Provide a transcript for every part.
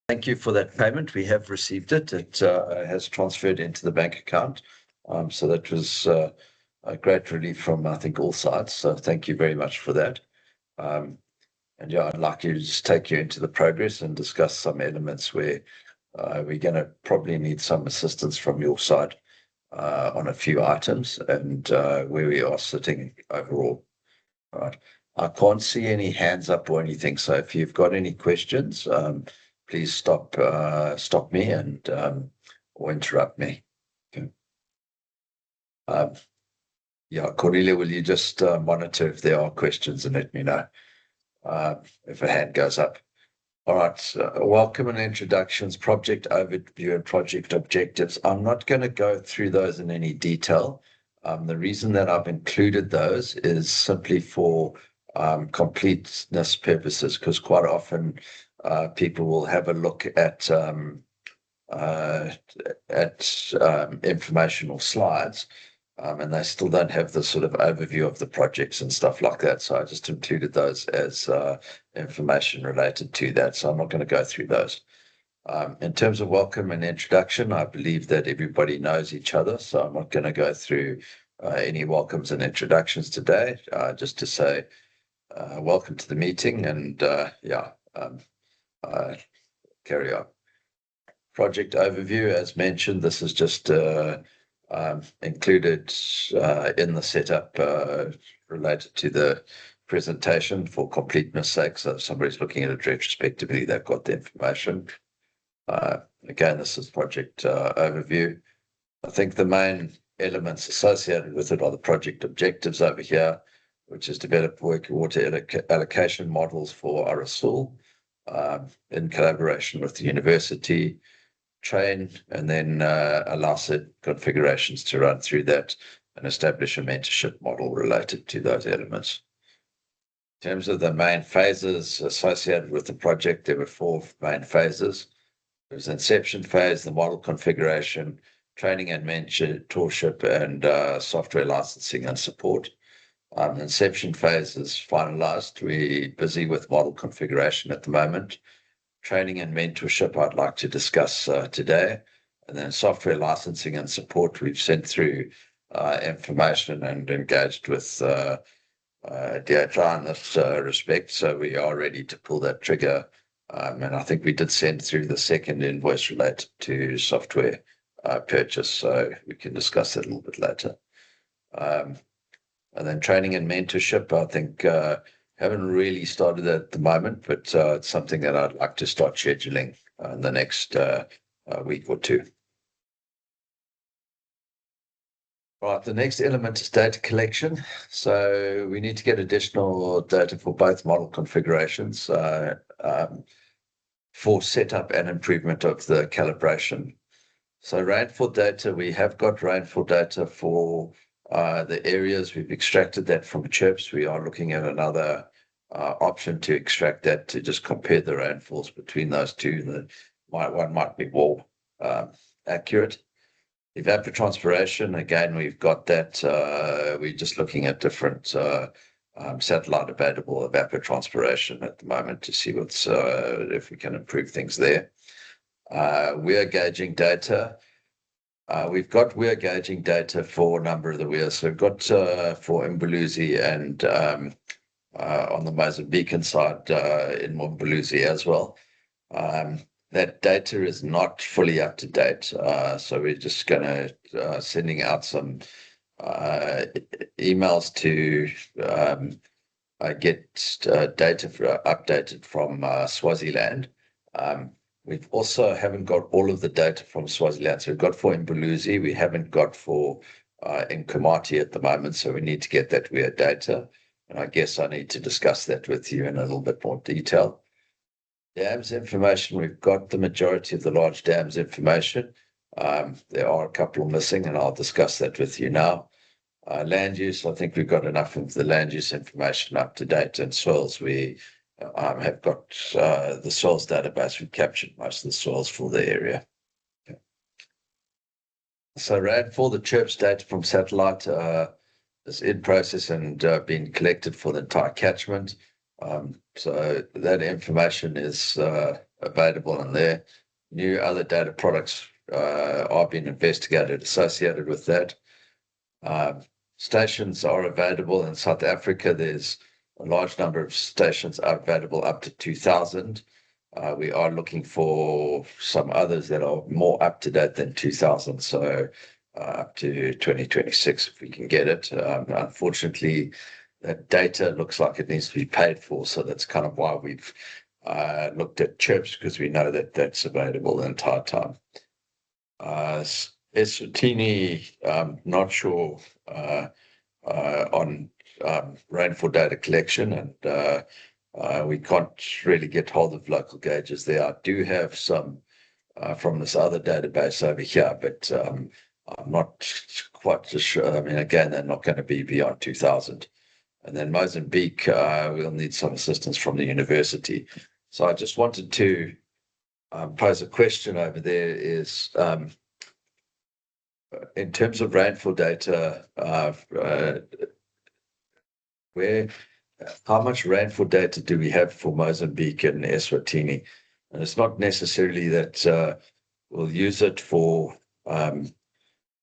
Thank you for that payment. We have received it. It has transferred into the bank account. So that was a great relief from, I think, all sides. So thank you very much for that. And yeah, I'd like to just take you into the progress and discuss some elements where we're going to probably need some assistance from your side on a few items and where we are sitting overall. All right. I can't see any hands up or anything. So if you've got any questions, please stop me and or interrupt me. Okay. Yeah, Cornelia, will you just monitor if there are questions and let me know if a hand goes up? All right. Welcome and introductions, project overview and project objectives. I'm not going to go through those in any detail. The reason that I've included those is simply for completeness purposes, because quite often people will have a look at informational slides, and they still don't have the sort of overview of the projects and stuff like that. So I just included those as information related to that. So I'm not going to go through those. In terms of welcome and introduction, I believe that everybody knows each other. So I'm not going to go through any welcomes and introductions today, just to say welcome to the meeting and carry on. Project overview, as mentioned, this is just included in the setup related to the presentation for completeness sake. So if somebody's looking at it retrospectively, they've got the information. Again, this is project overview. I think the main elements associated with it are the project objectives over here, which is develop working water allocation models for Arasul in collaboration with the university, train, and then allow set configurations to run through that and establish a mentorship model related to those elements. In terms of the main phases associated with the project, there were 4 main phases. There was the inception phase, the model configuration, training and mentorship, and software licensing and support. The inception phase is finalized. We're busy with model configuration at the moment. Training and mentorship I'd like to discuss today. And then software licensing and support, we've sent through information and engaged with DHI in this respect. So we are ready to pull that trigger. And I think we did send through the second invoice related to software purchase. So we can discuss that a little bit later. And then training and mentorship, I think haven't really started at the moment, but it's something that I'd like to start scheduling in the next week or 2. Right, the next element is data collection. So we need to get additional data for both model configurations for setup and improvement of the calibration. So rainfall data, we have got rainfall data for the areas. We've extracted that from chirps. We are looking at another option to extract that, to just compare the rainfalls between those two. One might be more accurate. Evapotranspiration, again, we've got that. We're just looking at different satellite available evapotranspiration at the moment to see what's if we can improve things there. Weir gauging data. We've got weir gauging data for a number of the weirs. So we've got for Mbuluzi and on the Mozambican side in Mbuluzi as well. That data is not fully up to date. So we're just going to sending out some emails to get data updated from Swaziland. We've also haven't got all of the data from Swaziland. So we've got for Mbuluzi, we haven't got for Nkomati at the moment. So we need to get that weird data. And I guess I need to discuss that with you in a little bit more detail. Dams information, we've got the majority of the large dams information. There are a couple missing, and I'll discuss that with you now. Land use, I think we've got enough of the land use information up to date. And soils, we have got the soils database. We've captured most of the soils for the area. Okay. So rainfall, the chirps data from satellite is in process and being collected for the entire catchment. So that information is available in there. New other data products are being investigated associated with that. Stations are available in South Africa. There's a large number of stations are available up to 2,000. We are looking for some others that are more up to date than 2000. So up to 2026, if we can get it. Unfortunately, that data looks like it needs to be paid for. So that's kind of why we've looked at chips, because we know that that's available the entire time. Eswatini, not sure on rainfall data collection, and we can't really get hold of local gauges there. I do have some from this other database over here, but I'm not quite sure. I mean, again, they're not going to be beyond 2000. And then Mozambique, we'll need some assistance from the university. So I just wanted to pose a question over there is, in terms of rainfall data, how much rainfall data do we have for Mozambique and Eswatini? And it's not necessarily that we'll use it for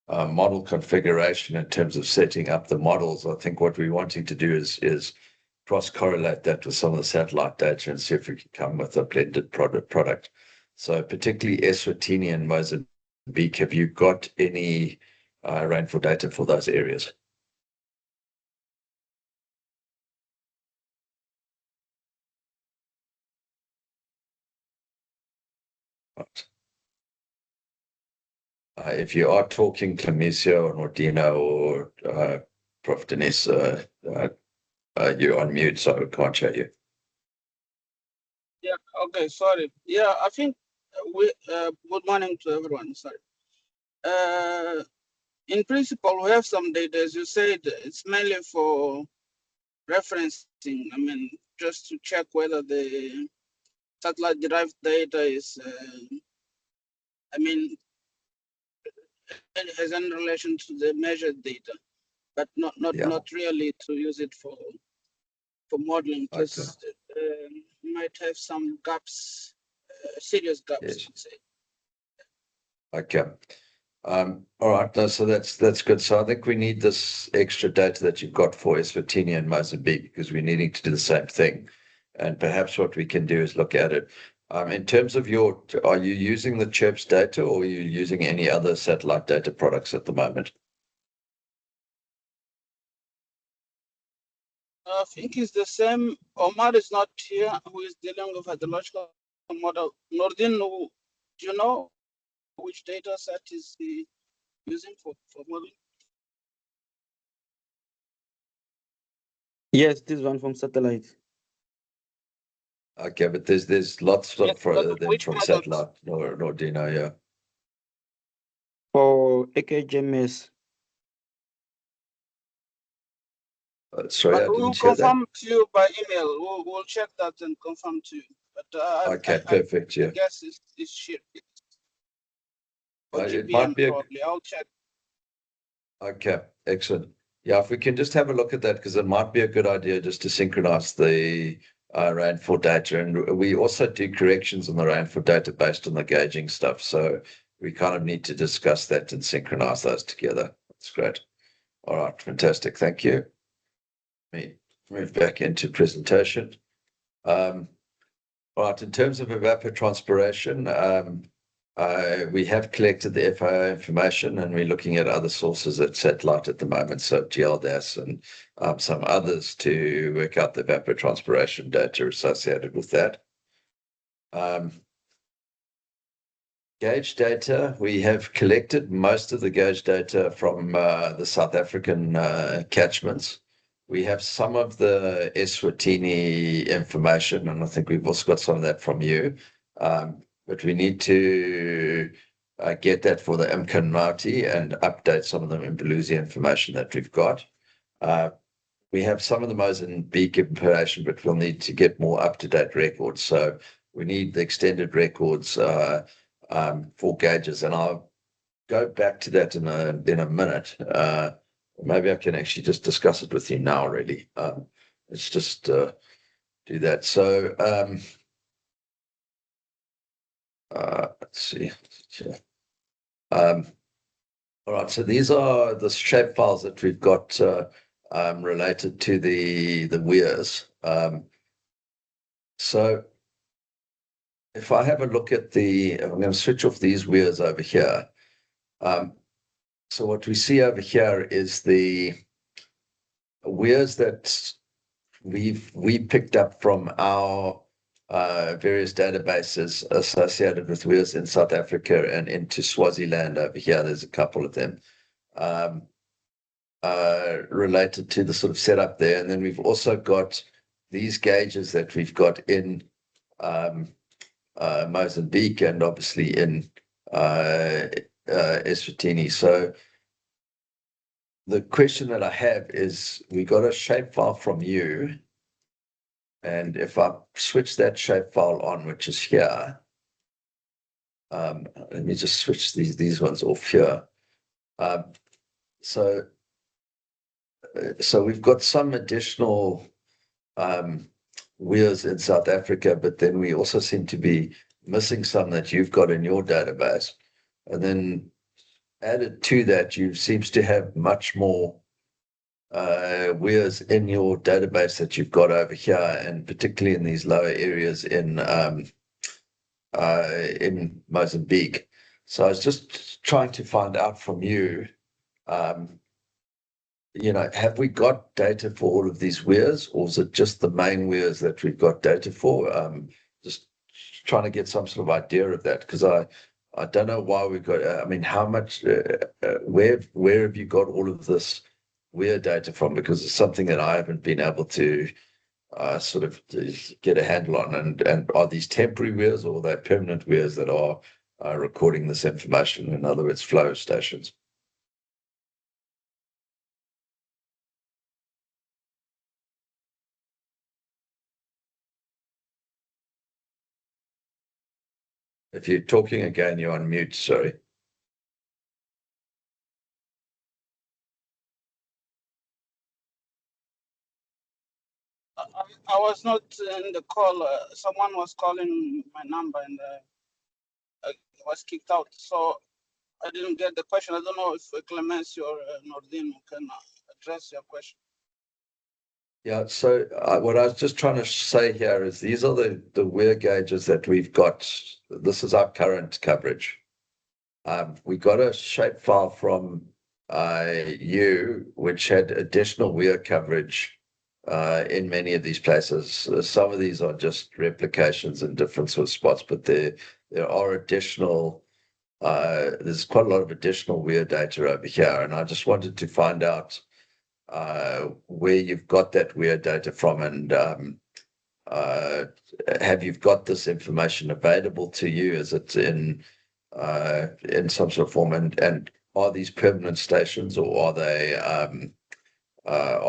model configuration in terms of setting up the models. I think what we're wanting to do is cross-correlate that with some of the satellite data and see if we can come with a blended product. So particularly Eswatini and Mozambique, have you got any rainfall data for those areas? Right. If you are talking Clemencio or Nordino or Prof. Denise, you're on mute, so I can't show you. Yeah, okay, sorry. Yeah, I think good morning to everyone, sorry. In principle, we have some data, as you said, it's mainly for referencing, I mean, just to check whether the satellite-derived data is, I mean, it has any relation to the measured data, but not really to use it for modeling, because might have some gaps, serious gaps, Yes. I'd say. Okay. All right. No, so that's good. So I think we need this extra data that you've got for Eswatini and Mozambique, because we're needing to do the same thing. And perhaps what we can do is look at it. In terms of are you using the CHIRPS data, or are you using any other satellite data products at the moment? I think it's the same. Omar is not here, who is dealing with hydrological model. Nordin, do you know which data set is he using for modeling? Yes, this one from satellite. Okay, but there's lots of them from models? satellite, Nordino, yeah. For AKGMS. Sorry, But I we will didn't hear that. confirm to you by email. We'll check that and confirm to you. But Okay, perfect, yeah. I guess it's shit. Or It GBM might be probably. I'll check. Okay, excellent. Yeah, if we can just have a look at that, because it might be a good idea just to synchronize the rainfall data. And we also do corrections on the rainfall data based on the gauging stuff. So we kind of need to discuss that and synchronize those together. That's great. All right, fantastic. Thank you. Let me move back into presentation. All right, in terms of evapotranspiration, we have collected the FAO information, and we're looking at other sources at satellite at the moment, so GLDAS and some others, to work out the evapotranspiration data associated with that. Gauge data, we have collected most of the gauge data from the South African catchments. We have some of the Eswatini information, and I think we've also got some of that from you. But we need to get that for the Mkanmati and update some of the Mbaluzi information that we've got. We have some of the Mozambique information, but we'll need to get more up-to-date records. So we need the extended records for gauges, and I'll go back to that in a minute. Maybe I can actually just discuss it with you now, really. Let's just do that. So let's see. Yeah. All right, so these are the shape files that we've got related to the weirs. So if I have a look at I'm going to switch off these weirs over here. So what we see over here is the weirs that we picked up from our various databases associated with weirs in South Africa and into Swaziland over here. There's a couple of them related to the sort of setup there. And then we've also got these gauges that we've got in Mozambique and obviously in Eswatini. So the question that I have is, we got a shapefile from you, and if I switch that shapefile on, which is here, let me just switch these ones off here. So we've got some additional weirs in South Africa, but then we also seem to be missing some that you've got in your database. And then added to that, you seems to have much more weirs in your database that you've got over here, and particularly in these lower areas in Mozambique. So I was just trying to find out from you, have we got data for all of these weirs, or is it just the main weirs that we've got data for? Just trying to get some sort of idea of that, because I don't know why we've got, how much, where have you got all of this weir data from? Because it's something that I haven't been able to sort of get a handle on. And are these temporary weirs, or are they permanent weirs that are recording this information? In other words, flow stations. If you're talking again, you're on mute, sorry. I was not in the call. Someone was calling my number and I was kicked out. So I didn't get the question. I don't know if Clemens or Nordin can address your question. Yeah, so what I was just trying to say here is these are the weir gauges that we've got. This is our current coverage. We got a shapefile from you, which had additional weir coverage in many of these places. Some of these are just replications in different sort of spots, but there are additional, there's quite a lot of additional weir data over here. And I just wanted to find out where you've got that weir data from, and have you got this information available to you? Is it in some sort of form, and are these permanent stations, or are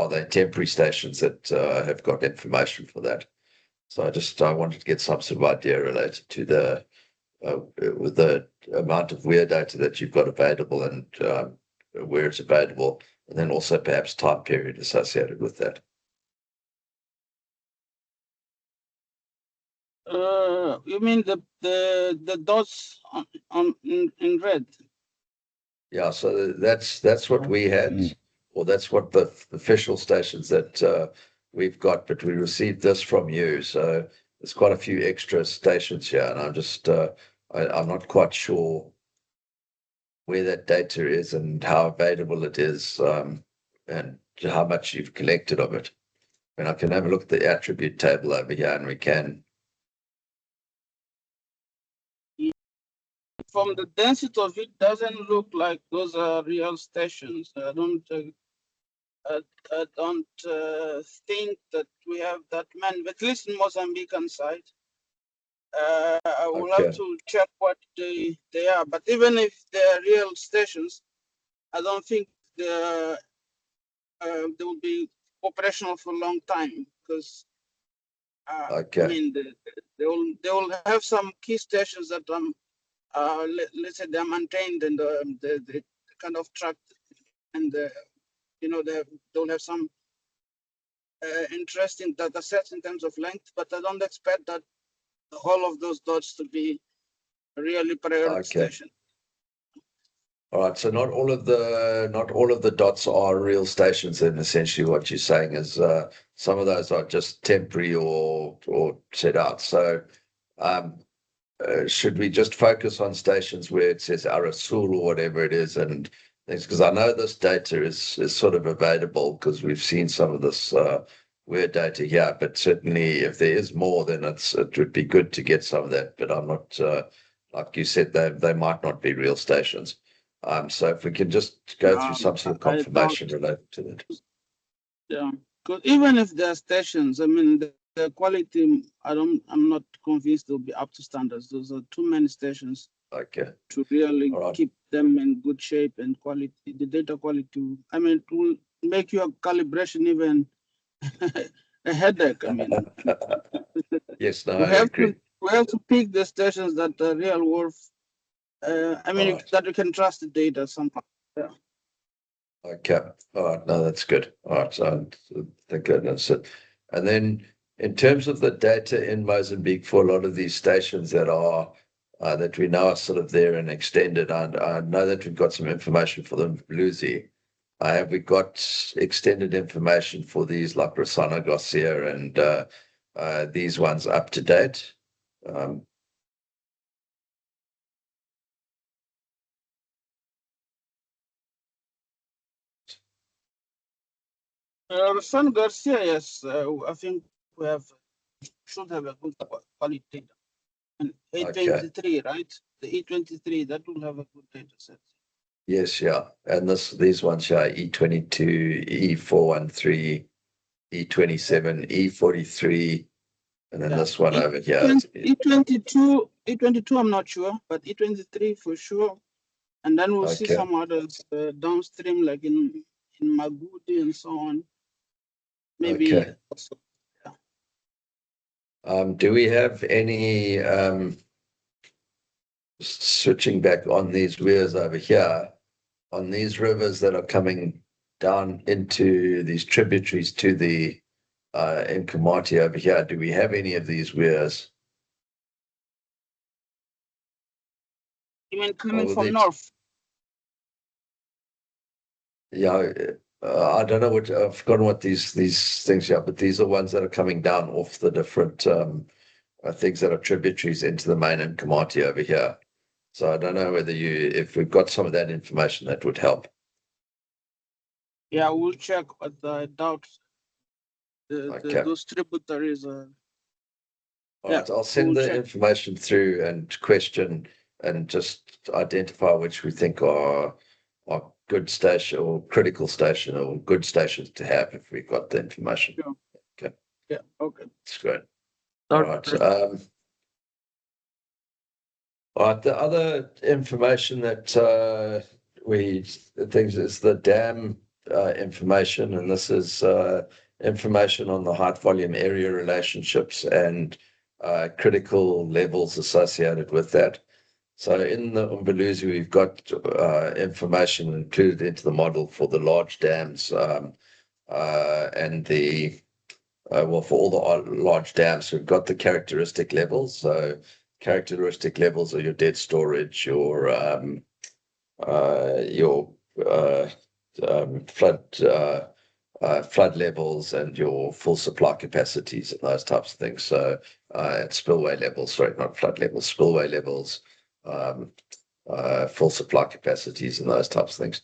they temporary stations that have got information for that? So I wanted to get some sort of idea related to with the amount of weir data that you've got available, and where it's available, and then also perhaps time period associated with that. You mean the dots in red? Yeah, so that's what we had, or that's what the official stations that we've got, but we received this from you. So there's quite a few extra stations here, and I'm just I'm not quite sure where that data is and how available it is, and how much you've collected of it. And I can have a look at the attribute table over here, and we can. From the density of it, doesn't look like those are real stations. I don't think that we have that many, at least in Mozambican side. I will have to check what they are. But even if they're real stations, I don't think they will be operational for a long time, because I mean they will have some key stations that let's say they're maintained, and the kind of tracked, and they'll have some interesting data sets in terms of length, but I don't expect that all of those dots to be really priority Okay. station. All right. So not all of the dots are real stations. Then essentially what you're saying is some of those are just temporary or set out. So should we just focus on stations where it says Arasul or whatever it is and things? Because I know this data is sort of available because we've seen some of this weird data here. But certainly if there is more, then it would be good to get some of that. But I'm not like you said, they might not be real stations. So if we can just go through some sort of I doubt, confirmation related to that. yeah, because even if there are stations, I mean, the quality, I'm not convinced they'll be up to standards. Those are too many stations Okay. to really All right. keep them in good shape and quality. The data quality, I mean, it will make your calibration even a headache. I mean, Yes, no, we I have agree. to pick the stations that are real worth. I mean, Right. that we can trust the data somehow. Yeah. Okay. All right. No, that's good. All right. So I think that's it. And then in terms of the data in Mozambique for a lot of these stations that are that we know are sort of there and extended, and I know that we've got some information for them, Bluesy. Have we got extended information for these like Rossano Garcia and these ones up to date? Um, San Garcia, yes, I think we should have a good quality data. And okay. A23, right? The E23, that will have a good data set. Yes, yeah. And these ones here, E22, E413, E27, E43, and then Yeah. this one over here. E22, I'm not sure, but E23 for sure. And then we'll see Okay. some others downstream, like in Magudi and so on. Maybe Okay. also. Do we have any switching back on these weirs over here, on these rivers that are coming down into these tributaries to the Nkomati over here? Do we have any of these weirs? You mean coming Or from these? north? Yeah, I don't know what I've forgotten what these things are, but these are ones that are coming down off the different things that are tributaries into the main Nkomati over here. So I don't know whether if we've got some of that information, that would help. Yeah, we'll check, but I doubt Okay. those tributaries are. All Yeah, right, I'll we'll send the check. information through and question and just identify which we think are good station or critical station or good stations to have if we've got the information. Sure. Okay. Yeah, okay. That's great. All right. All right. The other information that things is the dam information, and this is information on the height volume area relationships and critical levels associated with that. So in the Umbaluzi, we've got information included into the model for the large dams and the for all the large dams, we've got the characteristic levels. So characteristic levels are your dead storage, your flood levels, and your full supply capacities and those types of things. So and spillway levels, sorry, not flood levels, spillway levels, full supply capacities, and those types of things.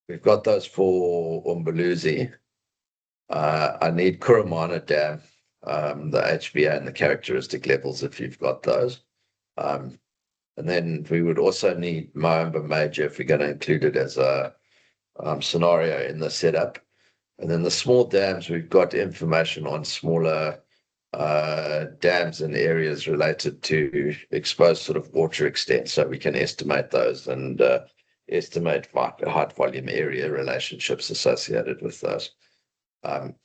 We've got those for Umbaluzi. I need Kurumana Dam, the HBA and the characteristic levels if you've got those. And then we would also need Moamba Major if we're going to include it as a scenario in the setup. And then the small dams, we've got information on smaller dams and areas related to exposed sort of water extent. So we can estimate those and estimate height volume area relationships associated with those.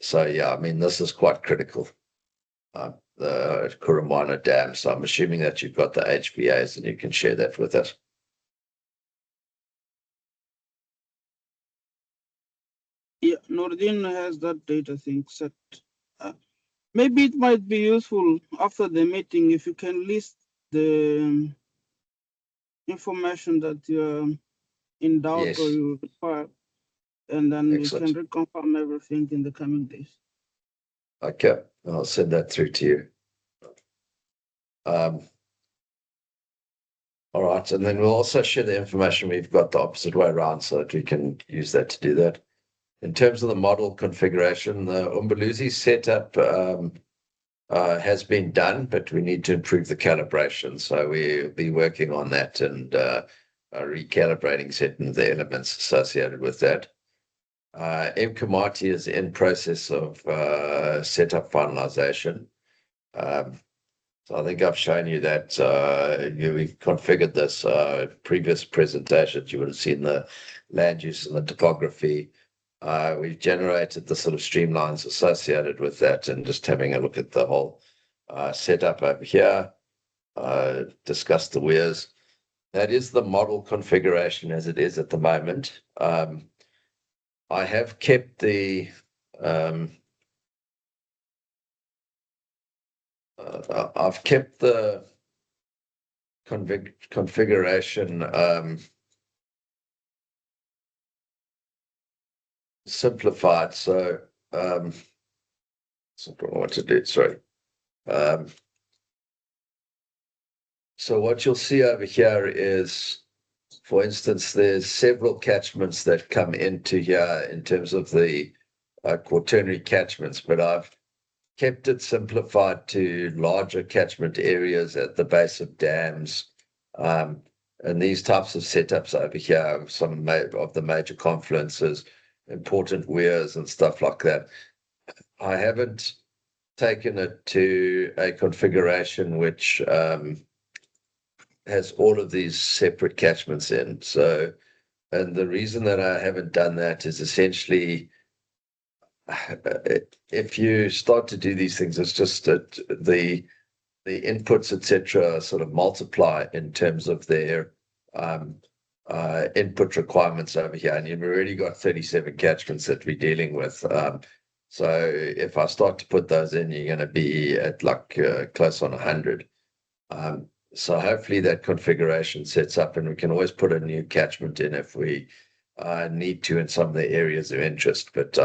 So yeah, I mean, this is quite critical. The Kurumana Dam. So I'm assuming that you've got the HVAs and you can share that with us. Yeah, Nordin has that data thing set. Maybe it might be useful after the meeting if you can list the information that you're in doubt or Yes, you require, and then we can excellent. reconfirm everything in the coming days. Okay, I'll send that through to you. Um, all right, and then we'll also share the information we've got the opposite way around so that we can use that to do that. In terms of the model configuration, the Umbuluzi setup has been done, but we need to improve the calibration. So we'll be working on that and recalibrating certain of the elements associated with that. Mkomati is in process of setup finalization. So I think I've shown you that we've configured this previous presentations. You would have seen the land use and the topography. We've generated the sort of streamlines associated with that and just having a look at the whole setup over here, discuss the weirs. That is the model configuration as it is at the moment. I have kept the I've kept the configuration simplified. So I don't know what to do. Sorry. So what you'll see over here is, for instance, there's several catchments that come into here in terms of the quaternary catchments, but I've kept it simplified to larger catchment areas at the base of dams. And these types of setups over here, some of the major confluences, important weirs and stuff like that. I haven't taken it to a configuration which has all of these separate catchments in. So, and the reason that I haven't done that is essentially, if you start to do these things, it's just that the inputs, etc., sort of multiply in terms of their input requirements over here. And you've already got 37 catchments that we're dealing with. So if I start to put those in, you're going to be at like close on 100. So hopefully that configuration sets up, and we can always put a new catchment in if we need to in some of the areas of interest. But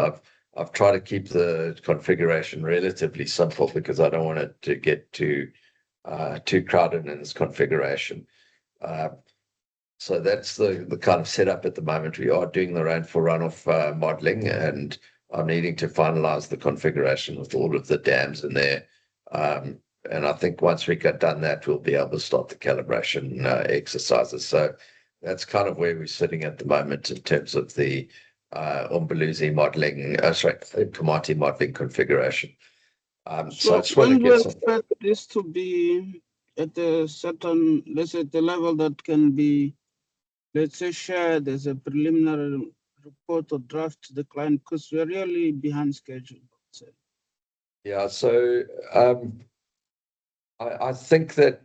I've tried to keep the configuration relatively simple because I don't want it to get too crowded in its configuration. So that's the kind of setup at the moment. We are doing the rainfall runoff modeling, and I'm needing to finalize the configuration with all of the dams in there. And I think once we get done that, we'll be able to start the calibration exercises. So that's kind of where we're sitting at the moment in terms of the Umbuluzi modeling, Komati modeling configuration. So I just want to when do you get some. expect this to be at a certain, let's say, the level that can be, let's say, shared as a preliminary report or draft to the client, because we're really behind schedule. Yeah, so I think that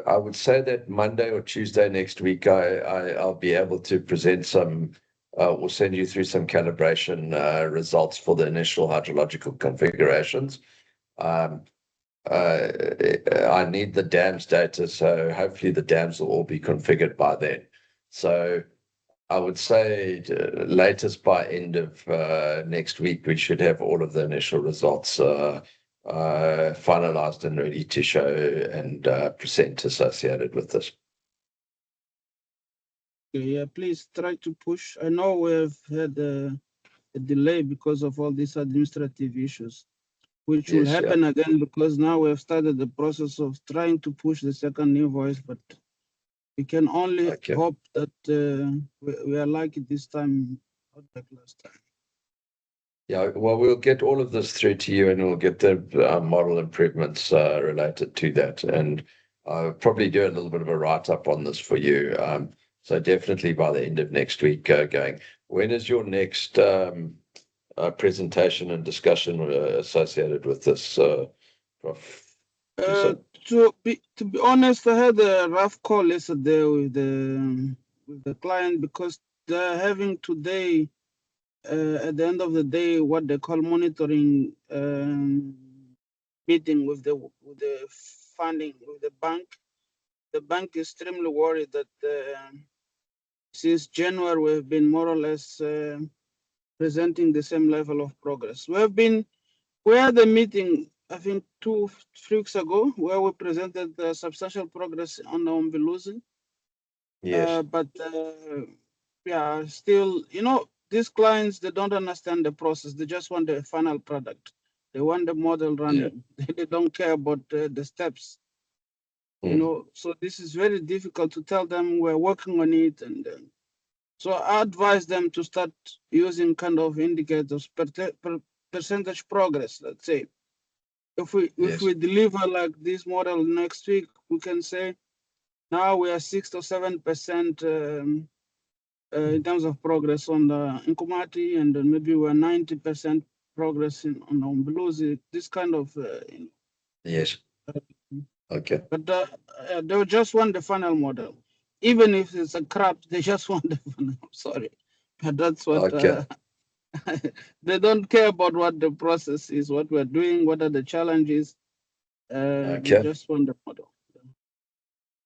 I would say that Monday or Tuesday next week, I'll be able to present some, we'll send you through some calibration results for the initial hydrological configurations. I need the dams data, so hopefully the dams will all be configured by then. So I would say latest by end of next week, we should have all of the initial results finalized and ready to show and present associated with this. Yeah, please try to push. I know we've had a delay because of all these administrative issues, which will happen again because now we have started the process of trying to push the second invoice, but we can only hope that we are lucky this time, not like last time. Yeah, well, we'll get all of this through to you, and we'll get the model improvements related to that, and I'll probably do a little bit of a write-up on this for you. So definitely by the end of next week going. When is your next presentation and discussion associated with this, Prof? To be honest, I had a rough call yesterday with the client because they're having today, at the end of the day, what they call monitoring meeting with the funding with the bank. The bank is extremely worried that since January we've been more or less presenting the same level of progress. We had a meeting, I think 2 weeks ago, where we presented substantial progress on the Umbiluzi. Yes. But yeah, still, these clients, they don't understand the process. They just want the final product. They want the model running. They don't care about the steps. So this is very difficult to tell them we're working on it. And so I advise them to start using kind of indicators, percentage progress, let's say. If we deliver like this model next week, we can say now we are 6 to 7% in terms of progress on the Nkomati, and then maybe we're 90% progress on Umbiluzi. This kind of Yes. Okay. But they just want the final model, even if it's a crap. They just want the final. I'm sorry, but that's what they don't care about what the process is, what we're doing, what are the challenges. They just want the model.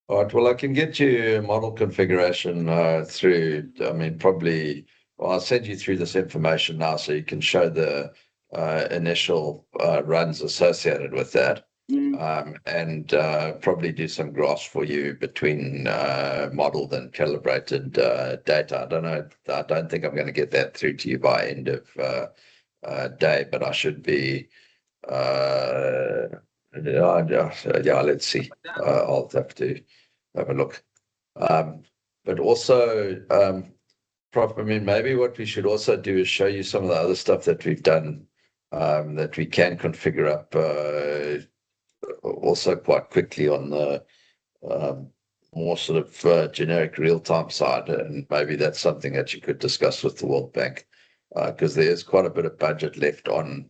All right. Well, I can get you model configuration through. I mean, probably. Well, I'll send you through this information now, so you can show the initial runs associated with that, and probably do some graphs for you between modeled and calibrated data. I don't know. I don't think I'm going to get that through to you by end of day, but I should be. Yeah, let's see. I'll have to have a look. But also, Prof, I mean, maybe what we should also do is show you some of the other stuff that we've done that we can configure up also quite quickly on the more sort of generic real-time side. And maybe that's something that you could discuss with the World Bank, because there is quite a bit of budget left on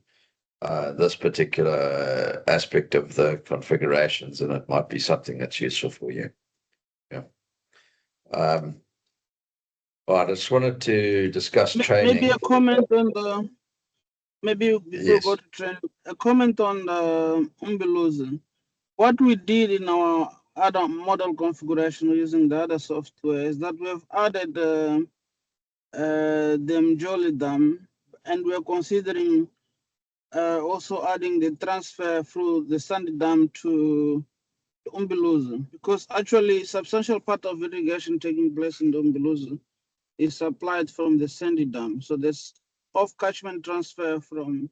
this particular aspect of the configurations, and it might be something that's useful for you. Yeah. Well, I just wanted to discuss training. Maybe a comment on the. Maybe before we go to training, a comment on the Umbiluzi. What we did in our other model configuration using the other software is that we've added the Mjoli dam, and we're considering also adding the transfer through the Sandy dam to Umbiluzi, because actually substantial part of irrigation taking place in the Umbiluzi is supplied from the Sandy dam. So there's off-catchment transfer from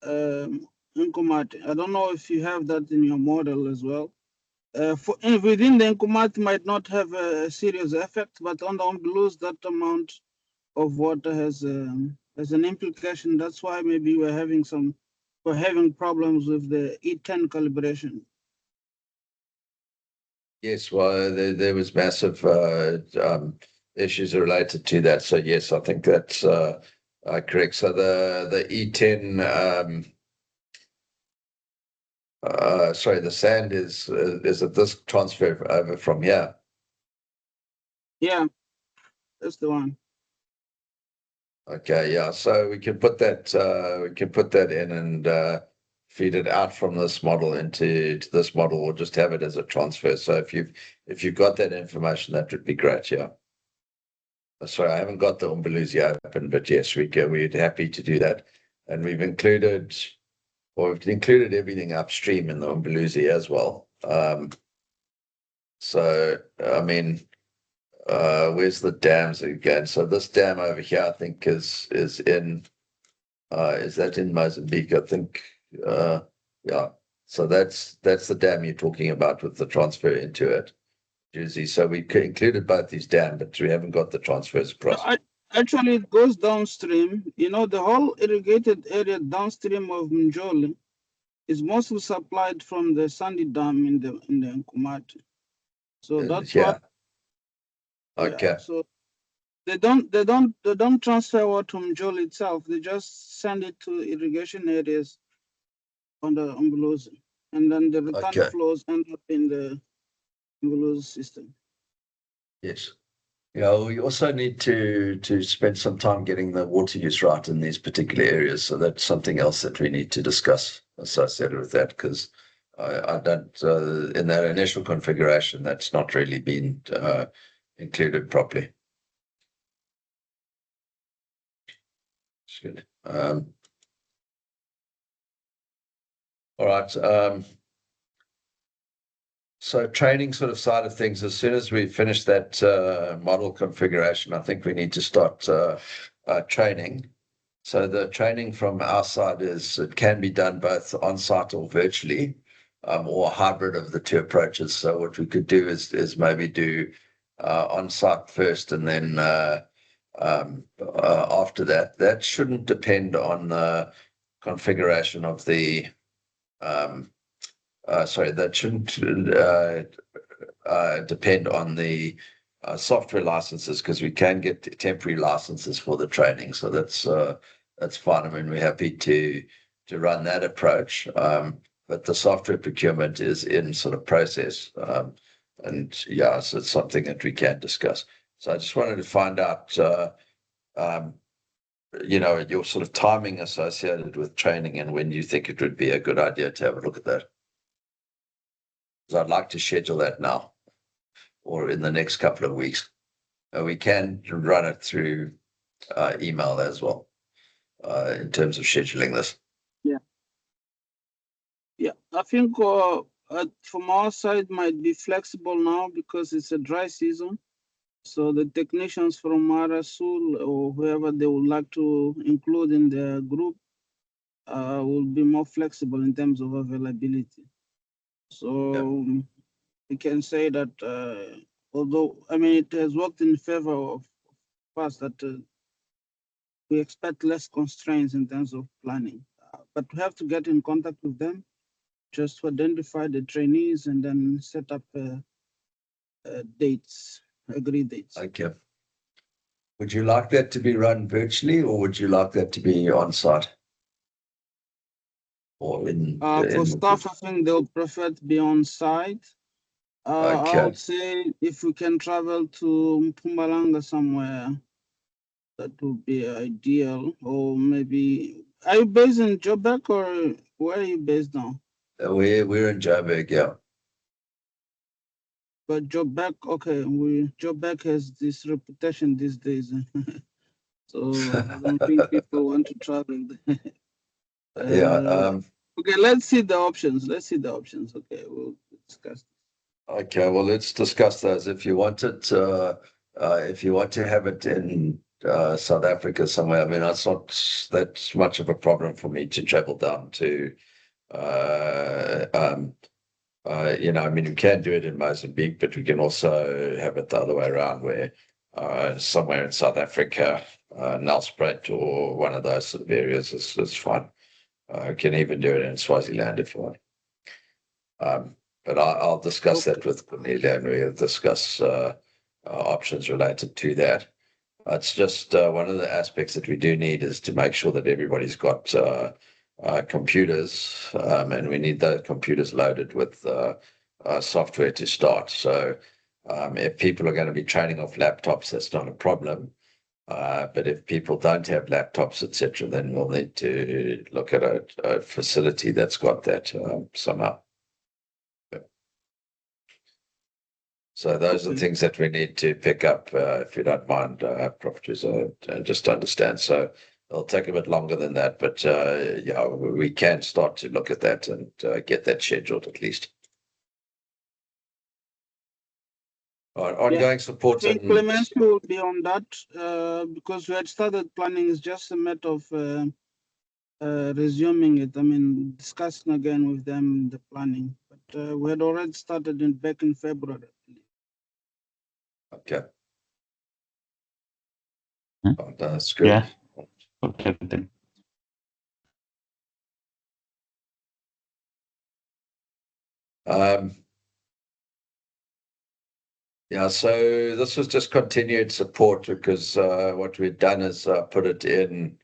Nkomati. I don't know if you have that in your model as well. Within the Nkomati might not have a serious effect, but on the Umbiluzi, that amount of water has an implication. That's why maybe we're having problems with the E10 calibration. Yes, well, there was massive issues related to that. So yes, I think that's correct. So the E10, sorry, the sand is it this transfer over from here? Yeah, that's the one. Okay, yeah. So we can put that in and feed it out from this model into this model, or just have it as a transfer. So if you've got that information, that would be great. Yeah. Sorry, I haven't got the Umbiluzi open, but yes, we're happy to do that, and we've included everything upstream in the Umbiluzi as well. So I mean, where's the dams again? So this dam over here, I think, is in Mozambique? I think, yeah. So that's the dam you're talking about with the transfer into it, Juicy. So we included both these dams, but we haven't got the transfers across. No, actually, it goes downstream. The whole irrigated area downstream of Mjoli is mostly supplied from the Sandy Dam in the Nkomati. So that's why. Okay. Yeah, so they don't transfer water to Mjoli itself. They just send it to irrigation areas on the Umbiluzi, and then the return flows end up in the Umbiluzi system. Yes. Yeah, we also need to spend some time getting the water use right in these particular areas. So that's something else that we need to discuss associated with that, because I don't, in that initial configuration, that's not really been included properly. That's good. All right. So training sort of side of things, as soon as we finish that model configuration, I think we need to start training. So the training from our side it can be done both on-site or virtually, or a hybrid of the two approaches. So what we could do is maybe do on-site first, and then after that. That shouldn't depend on the configuration of the that shouldn't depend on the software licenses, because we can get temporary licenses for the training. So that's fine. I mean, we're happy to run that approach. But the software procurement is in sort of process. And yeah, so it's something that we can discuss. So I just wanted to find out, your sort of timing associated with training, and when you think it would be a good idea to have a look at that. Because I'd like to schedule that now or in the next couple of weeks. We can run it through email as well, in terms of scheduling this. Yeah, I think from our side might be flexible now because it's a dry season. So the technicians from Arasul or whoever they would like to include in the group will be more flexible in terms of availability. So we can say that although, I mean, it has worked in favor of us that we expect less constraints in terms of planning. But we have to get in contact with them just to identify the trainees and then set up dates, agree dates. Okay. Would you like that to be run virtually, or would you like that to be on site? Or For staff, I think they'll prefer to be on site. I would say if we can travel to Mpumalanga somewhere, that would be ideal. Or maybe, are you based in Joburg, or where are you based now? We're in Joburg, yeah. But Joburg, okay, Joburg has this reputation these days. So I don't think people want to travel there. Okay, let's see the options. Okay, we'll discuss. Okay, well, let's discuss those. If you want it, if you want to have it in South Africa somewhere, I mean, it's not that much of a problem for me to travel down to. I mean, we can do it in Mozambique, but we can also have it the other way around, where somewhere in South Africa, Nelspruit or one of those sort of areas is fine. I can even do it in Swaziland if you want. But I'll discuss that with Cornelia, and we'll discuss options related to that. It's just one of the aspects that we do need is to make sure that everybody's got computers, and we need those computers loaded with software to start. So if people are going to be training off laptops, that's not a problem. But if people don't have laptops, etc., then we'll need to look at a facility that's got that somehow. So those are the things that we need to pick up, if you don't mind, Prof. and just understand. So it'll take a bit longer than that, but yeah, we can start to look at that and get that scheduled at least. Ongoing support. I think Clemens will be on that because we had started planning. It's just a matter of resuming it. I mean, discussing again with them the planning. But we had already started back in February. Okay. Oh, that's good. Yeah. Okay. Yeah, so this was just continued support because what we'd done is put it in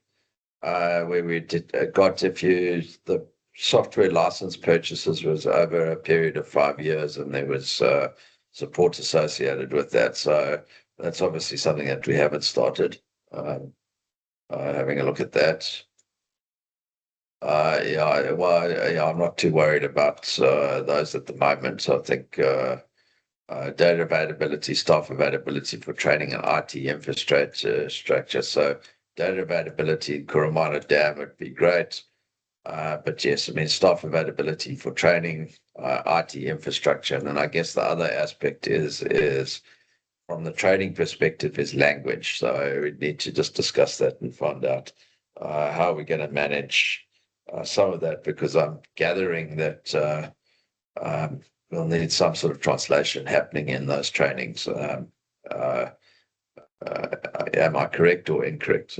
where we got, if you, the software license purchases was over a period of 5 years, and there was support associated with that. So that's obviously something that we haven't started having a look at that. Yeah, well, yeah, I'm not too worried about those at the moment. So I think data availability, staff availability for training and IT infrastructure. So data availability in Kurumana Dam would be great. But yes, I mean, staff availability for training, IT infrastructure. And then I guess the other aspect is from the training perspective is language. So we need to just discuss that and find out how we're going to manage some of that, because I'm gathering that we'll need some sort of translation happening in those trainings. Uh, am I correct or incorrect?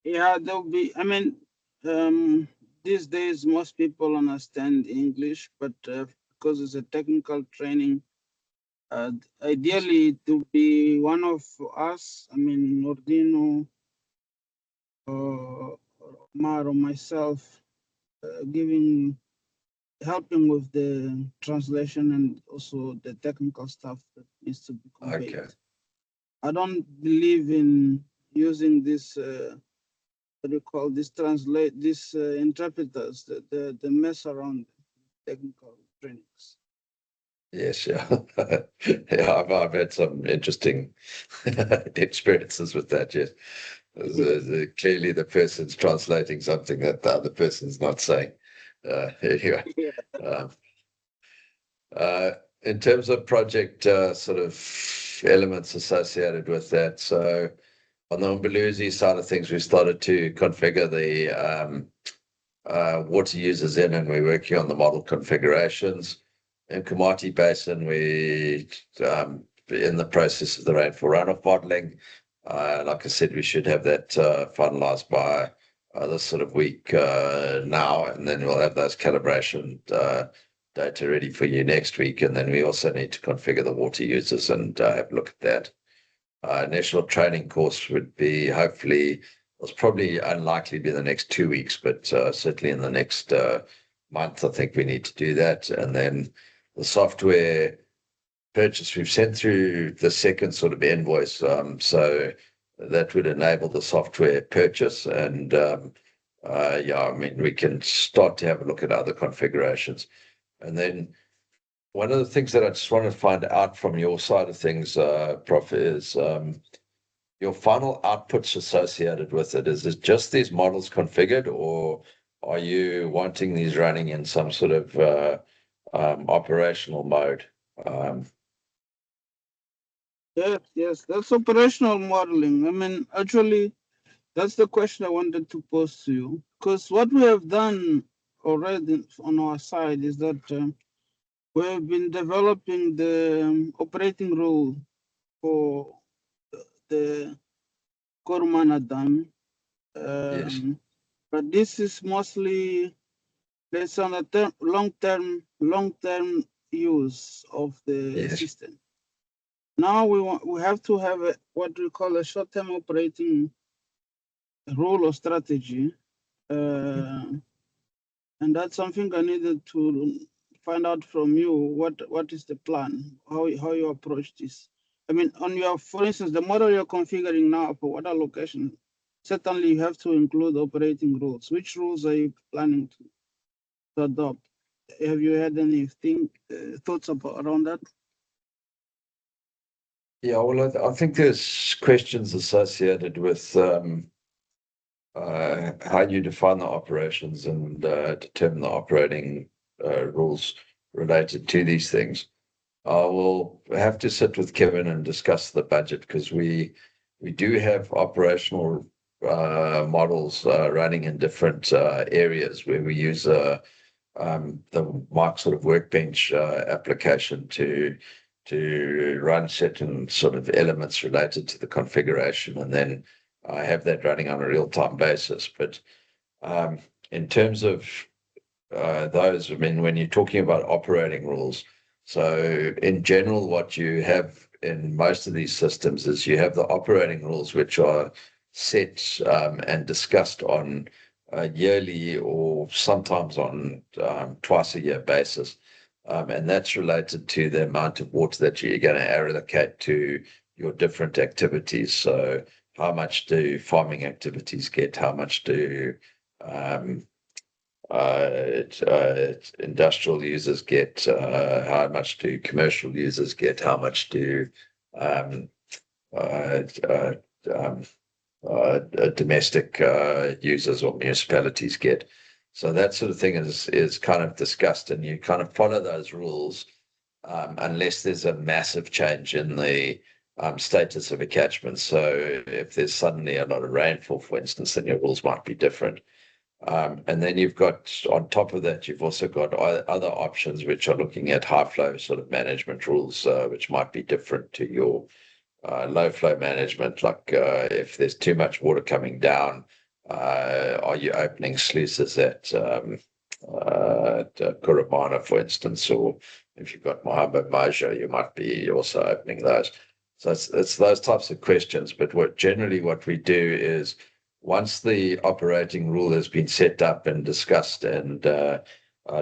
Yeah, there'll be, I mean, these days most people understand English, but because it's a technical training, ideally to be one of us, I mean, Nordino, Mar or myself, helping with the translation and also the technical stuff that needs to be conveyed. Okay. I don't believe in using this, what do you call this, interpreters, the mess around technical trainings. Yes, yeah. Yeah, I've had some interesting experiences with that, yes. Clearly the person's translating something that the other person's not saying. Anyway, Yeah. um, uh, in terms of project sort of elements associated with that, so on the Umbaluzi side of things, we started to configure the water users in, and we're working on the model configurations. In Komati Basin, we in the process of the rainfall runoff modeling. Like I said, we should have that finalized by this sort of week now, and then we'll have those calibration data ready for you next week. And then we also need to configure the water users and have a look at that. National training course would be hopefully, it's probably unlikely to be the next 2 weeks, but certainly in the next month, I think we need to do that. And then the software purchase, we've sent through the second sort of invoice. So that would enable the software purchase. And yeah, I mean, we can start to have a look at other configurations. And then one of the things that I just want to find out from your side of things, Prof, is your final outputs associated with it. Is it just these models configured, or are you wanting these running in some sort of operational mode? Yes, that's operational modeling. I mean, actually, that's the question I wanted to pose to you, because what we have done already on our side is that we have been developing the operating rule for the Kormana Dam. Yes, But this is mostly based on the long-term use of the yes, system. Now we have to have what we call a short-term operating rule or strategy, and that's something I needed to find out from you. What is the plan? How you approach this? I mean, for instance, the model you're configuring now for water allocation, certainly you have to include operating rules. Which rules are you planning to adopt? Have you had anything thoughts around that? yeah. Well, I think there's questions associated with how you define the operations and determine the operating rules related to these things. I will have to sit with Kevin and discuss the budget, because we do have operational models running in different areas where we use the Mike sort of workbench application to run certain sort of elements related to the configuration, and then I have that running on a real-time basis. But in terms of those, I mean, when you're talking about operating rules, so in general, what you have in most of these systems is you have the operating rules, which are set and discussed on a yearly or sometimes on twice a year basis. And that's related to the amount of water that you're going to allocate to your different activities. So how much do farming activities get, how much do industrial users get, how much do commercial users get, how much do domestic users or municipalities get. So that sort of thing is kind of discussed, and you kind of follow those rules unless there's a massive change in the status of a catchment. So if there's suddenly a lot of rainfall, for instance, then your rules might be different. And then you've got, on top of that, you've also got other options which are looking at high flow sort of management rules, which might be different to your low flow management. Like if there's too much water coming down, are you opening sluices at Kurumana, for instance, or if you've got Mohammed Maja, you might be also opening those. So it's those types of questions. But what we do is, once the operating rule has been set up and discussed and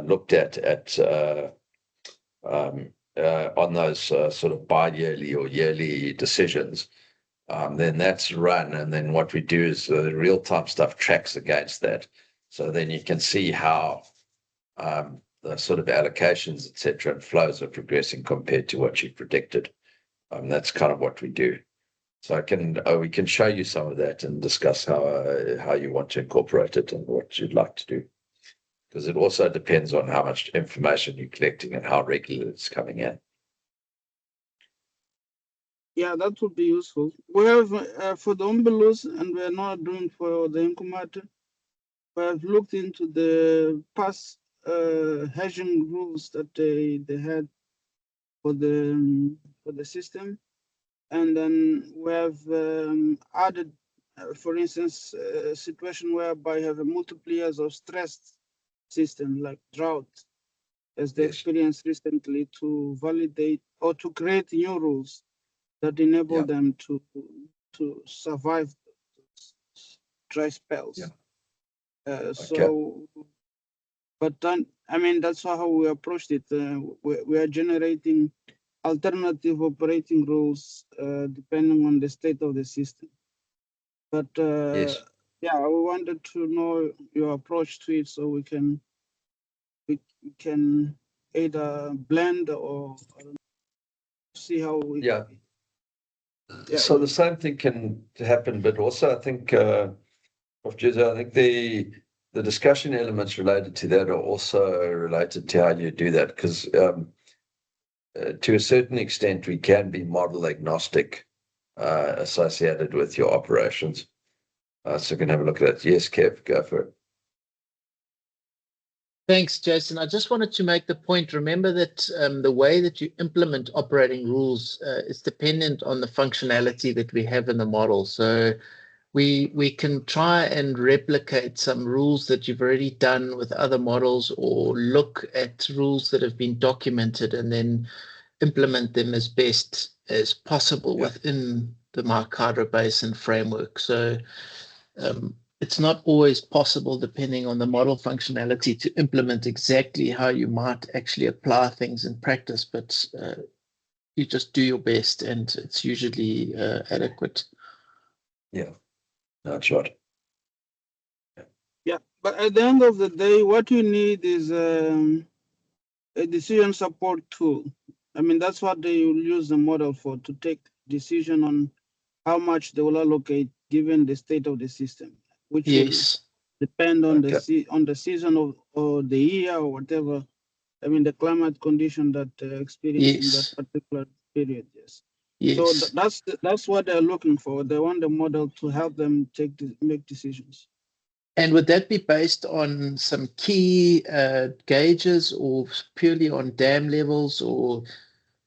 looked at on those sort of bi-yearly or yearly decisions, then that's run. And then what we do is the real-time stuff tracks against that. So then you can see how the sort of allocations, et cetera, and flows are progressing compared to what you predicted. That's kind of what we do. So we can show you some of that and discuss how you want to incorporate it and what you'd like to do. Because it also depends on how much information you're collecting and how regular it's coming in. Yeah, that would be useful. We have for the Umbelus, and we're not doing for the Nkumata, we have looked into the past hedging rules that they had for the system, and then we have added, for instance, a situation whereby you have a multiple years of stressed system like drought, as they experienced recently, to validate or to create new rules that enable them to survive dry spells. So, but then, I mean, that's how we approached it. We are generating alternative operating rules depending on the state of the system. But yeah, we wanted to know your approach to it so we can either blend or see how we. Yeah. So the same thing can happen, but also I think I think the discussion elements related to that are also related to how you do that, because to a certain extent we can be model agnostic associated with your operations. So we can have a look at that. Yes, Kev, go for it. Thanks, Jason. I just wanted to make the point. Remember that the way that you implement operating rules is dependent on the functionality that we have in the model. So we can try and replicate some rules that you've already done with other models, or look at rules that have been documented and then implement them as best as possible within the Markadra Basin framework. So it's not always possible, depending on the model functionality, to implement exactly how you might actually apply things in practice, but you just do your best and it's usually adequate. Yeah, that's right. Yeah, but at the end of the day, what you need is a decision support tool. I mean, that's what they will use the model for, to take decision on how much they will allocate given the state of the system, which will depend on the season of or the year or whatever. I mean, the climate condition that experiencing that particular period. So that's what they're looking for. They want the model to help them make decisions. And would that be based on some key gauges, or purely on dam levels, or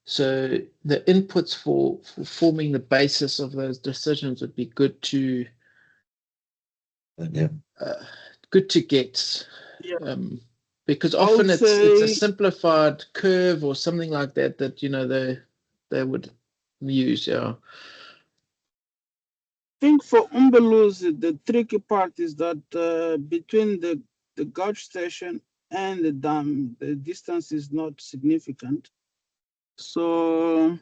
so the inputs for forming the basis of those decisions would be good to get, because often it's a simplified curve or something like that they would use. I think for Umbelus, the tricky part is that between the gauge station and the dam, the distance is not significant. So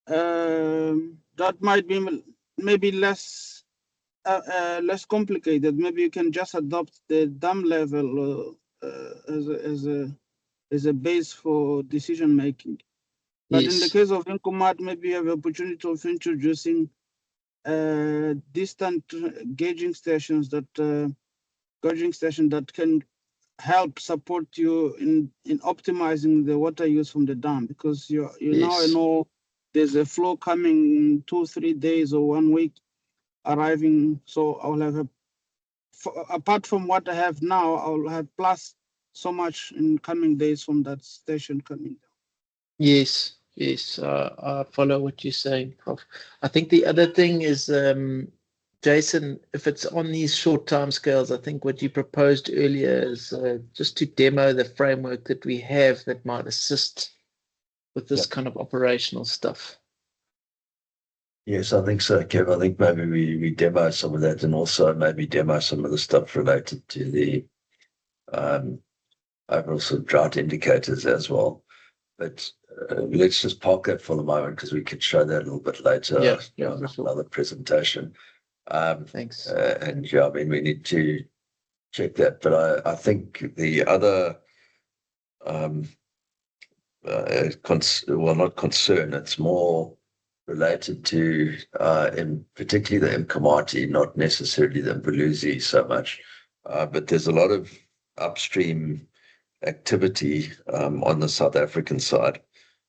that might be maybe less complicated. Maybe you can just adopt the dam level as a base for decision making. But in the Yes. case of Incomat, maybe you have the opportunity of introducing distant gauging stations that can help support you in optimizing the water use from the dam, because you now Yes. know there's a flow coming in 2-3 days or 1 week arriving. So I'll have apart from what I have now, I'll have plus so much in coming days from that station coming down. Yes, yes, I follow what you're saying, Prof. I think the other thing is, Jason, if it's on these short time scales, I think what you proposed earlier is just to demo the framework that we have that might assist with this Yep. kind of operational stuff. Yes, I think so, Kev. I think maybe we demo some of that, and also maybe demo some of the stuff related to the overall sort of drought indicators as well. But let's just park that for the moment, because we could show that a little bit later Yeah, on for sure. another presentation. Thanks. And yeah, I mean, we need to check that. But I think the other, well, not concern, it's more related to, in particularly the Mkamati, not necessarily the Mbaluzi so much. But there's a lot of upstream activity on the South African side,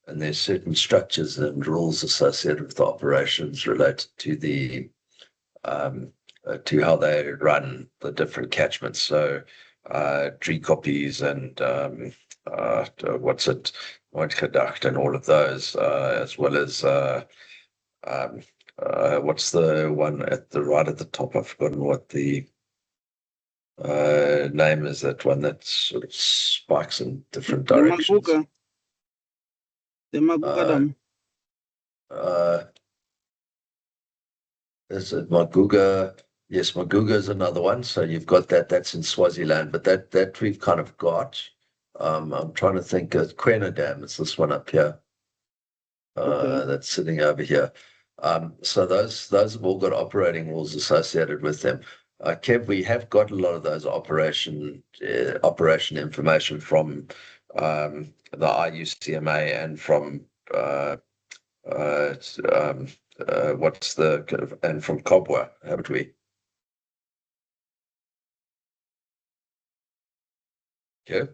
and there's certain structures and rules associated with the operations related to the to how they run the different catchments. So tree copies and Whitegedacht and all of those, as well as what's the one at the right at the top? I've forgotten what the name is, that one that sort of spikes in different directions. The Maguga Dam. Is it Maguga? Yes, Maguga is another one. So you've got that. That's in Swaziland, but that we've kind of got. I'm trying to think of Quena Dam. It's this one up here. Okay. That's sitting over here. So those have all got operating rules associated with them. Kev, we have got a lot of those operation information from the IUCMA and from and from COBWA, haven't we? Okay.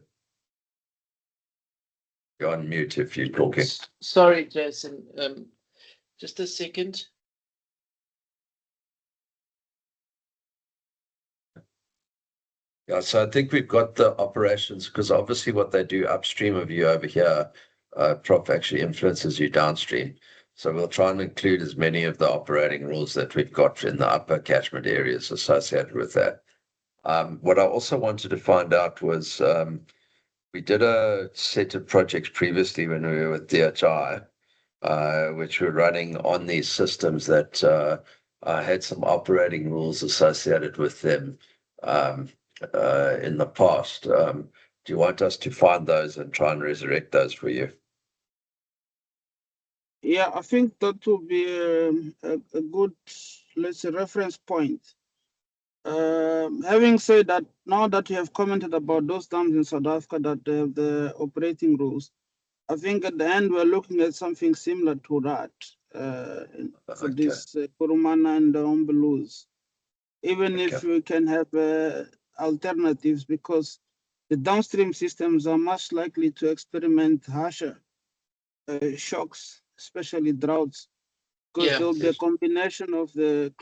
You're on mute if you're talking. Sorry, Jason. Just a second. Yeah, so I think we've got the operations, because obviously what they do upstream of you over here, Prof, actually influences you downstream. So we'll try and include as many of the operating rules that we've got in the upper catchment areas associated with that. What I also wanted to find out was, we did a set of projects previously when we were with DHI, which were running on these systems that had some operating rules associated with them in the past. Do you want us to find those and try and resurrect those for you? Yeah, I think that would be a good, let's say, reference point. Having said that, now that you have commented about those dams in South Africa that have the operating rules, I think at the end we're looking at something similar to that for Okay. this Kurumana and Umbulus. Even if we can have alternatives, because the downstream systems are much likely to experiment harsher shocks, especially droughts, because there'll be a combination of the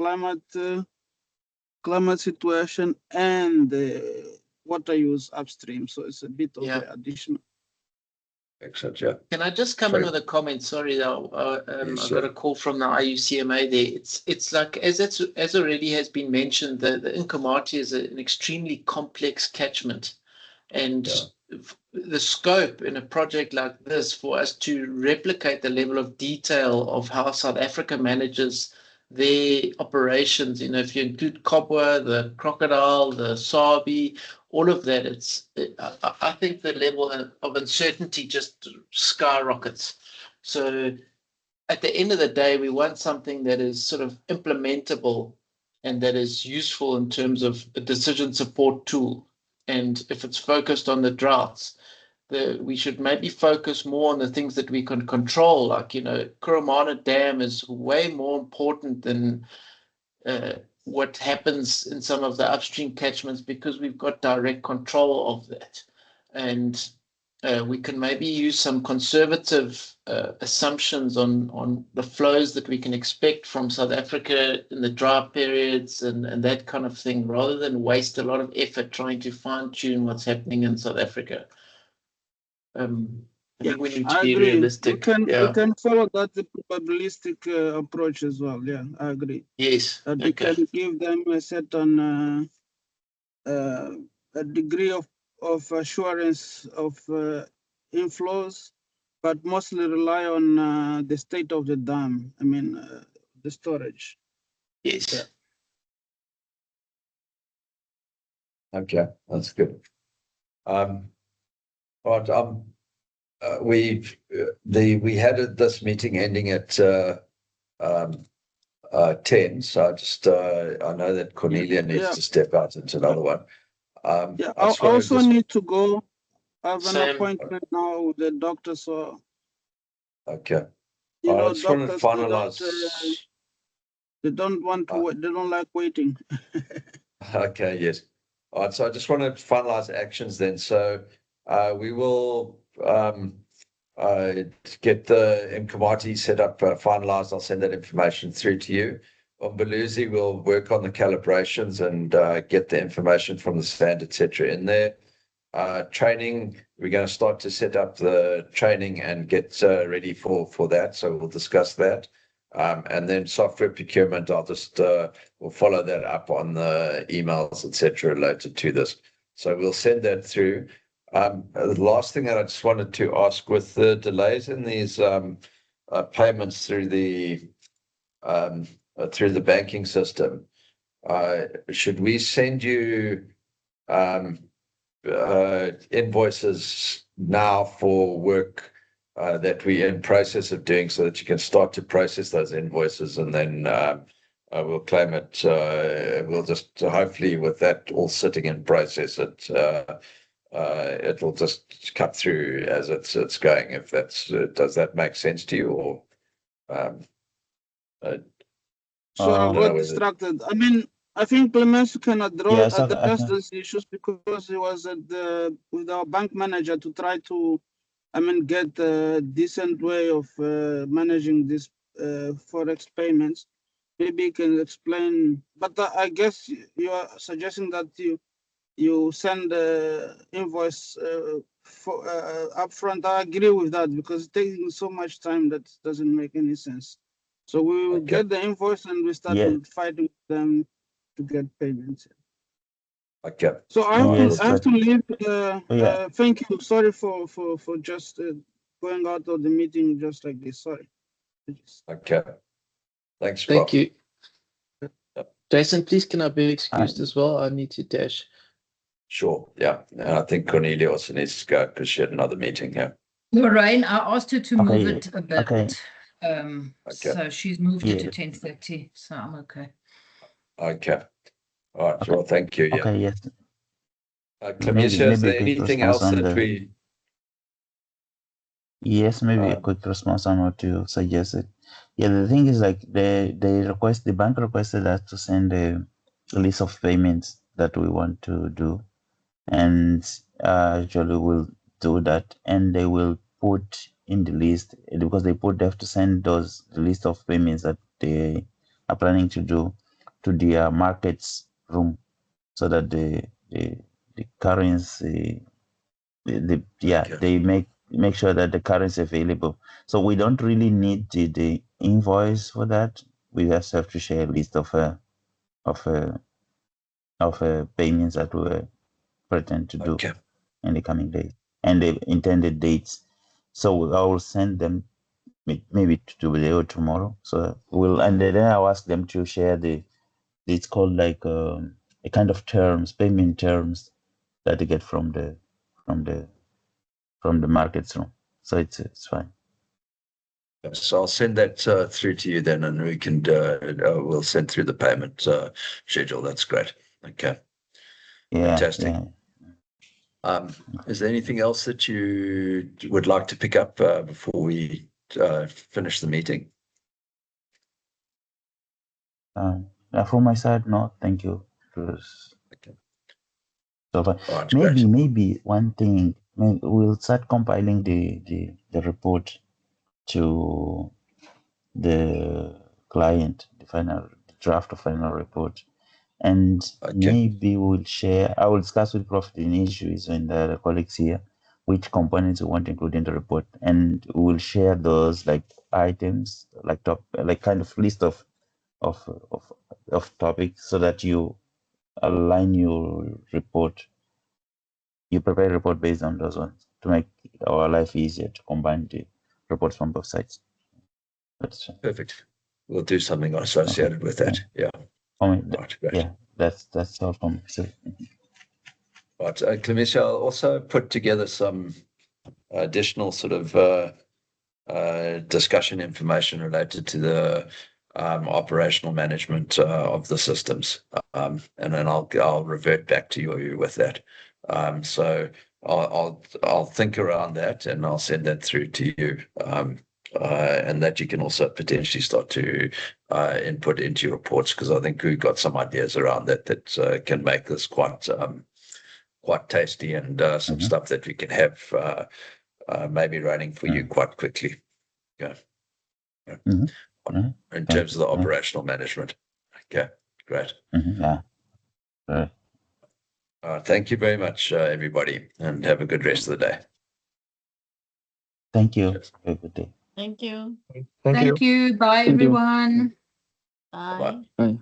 climate situation and the water use upstream. So it's a bit of an additional. Excellent, yeah. Can I just come in with a comment? Sorry, though, Yes, I got a call from the IUCMA there. It's like, as already has been mentioned, the Nkomati is an extremely complex catchment, and the scope in a project like this for us to replicate the level of detail of how South Africa manages their operations, if you include COBWA, the Crocodile, the Sabi, all of that, I think the level of uncertainty just skyrockets. So at the end of the day, we want something that is sort of implementable and that is useful in terms of a decision support tool. And if it's focused on the droughts, we should maybe focus more on the things that we can control, like, Kurumana Dam is way more important than what happens in some of the upstream catchments because we've got direct control of that. And we can maybe use some conservative assumptions on the flows that we can expect from South Africa in the dry periods and that kind of thing, rather than waste a lot of effort trying to fine tune what's happening in South Africa. I think we need to I be agree. realistic. We can follow that probabilistic approach as well. Yeah, I agree. Yes. That we can give them a certain a degree of assurance of inflows, but mostly rely on the state of the dam. I mean, the storage. Yes. Yeah. Okay, that's good. But we had this meeting ending at 10. So I know that Cornelia needs to step out into another one. Yeah, I also need to go. I have an appointment now with the doctor, so. Okay. I just want to finalize. They don't want to wait. They don't like waiting. Okay, yes. All right, so I just want to finalize actions then. So we will get the Mkomati set up, finalized. I'll send that information through to you. On Belusi, we'll work on the calibrations and get the information from the stand, etc. in there. Training, we're going to start to set up the training and get ready for that. So we'll discuss that. And then software procurement, I'll just we'll follow that up on the emails, etc. related to this. So we'll send that through. The last thing that I just wanted to ask, with the delays in these payments through the banking system, should we send you invoices now for work that we're in process of doing, so that you can start to process those invoices, and then we'll claim it. We'll just hopefully, with that all sitting in process, it'll just cut through as it's going. If does that make sense to you, or? So I got distracted. I mean, I think Clemens can address these issues, because he was with our bank manager to try to, get a decent way of managing this forex payments. Maybe you can explain. But I guess you are suggesting that you send the invoice for upfront. I agree with that, because it's taking so much time that doesn't make any sense. So we will get the invoice and we start fighting with them to get payments. Okay. So I have to leave. Thank you. Sorry for just going out of the meeting just like this. Sorry. Okay. Thanks, Thank Prof. you. Jason, please, can I be excused as well? I need to dash. Sure. Yeah. And I think Cornelia also needs to go because she had another meeting here. Lorraine, I asked her to move it a bit. Okay. So she's moved it to 10:30. So I'm okay. Okay. All right. Well, thank you. Yeah. Okay. Yes. Clemencia, is there anything else that we? Yes, maybe a quick response on what you suggested. Yeah, the thing is, like, the bank requested us to send a list of payments that we want to do, and actually we'll do that, and they will put in the list, because they have to send the list of payments that they are planning to do to their markets room, so that the currency, they make sure that the currency is available. So we don't really need the invoice for that. We just have to share a list of payments that we pretend to do in the coming days, and the intended dates. So I will send them maybe today or tomorrow. So and then I'll ask them to share it's called like a kind of payment terms that they get from the markets room. So it's fine. So I'll send that through to you then, and we can we'll send through the payment schedule. That's great. Okay, fantastic. Is there anything else that you would like to pick up before we finish the meeting? From my side, no, thank you. Okay. So far. Right, Maybe one thing, we'll start compiling the report to the client, the draft of final report, and maybe we'll share. I will discuss with Prof Dinesh and the colleagues here which components we want to include in the report, and we'll share those like items, like kind of list of topics, so that you align your report. You prepare a report based on those ones to make our life easier to combine the reports from both sides. That's perfect. We'll do something associated with that. Yeah. Right, great. Yeah, that's all from me. So, right, Clemencia, I'll also put together some additional sort of discussion information related to the operational management of the systems, and then I'll revert back to you with that. So I'll think around that, and I'll send that through to you, and that you can also potentially start to input into your reports, because I think we've got some ideas around that can make this quite tasty, and some stuff that we can have maybe running for you quite quickly. Yeah. In terms of the operational management. Okay, great. Yeah. Right. Thank you very much, everybody, and have a good rest of the day. Thank you. Have a good day. Thank you. Thank you. Bye, everyone. Bye. Bye.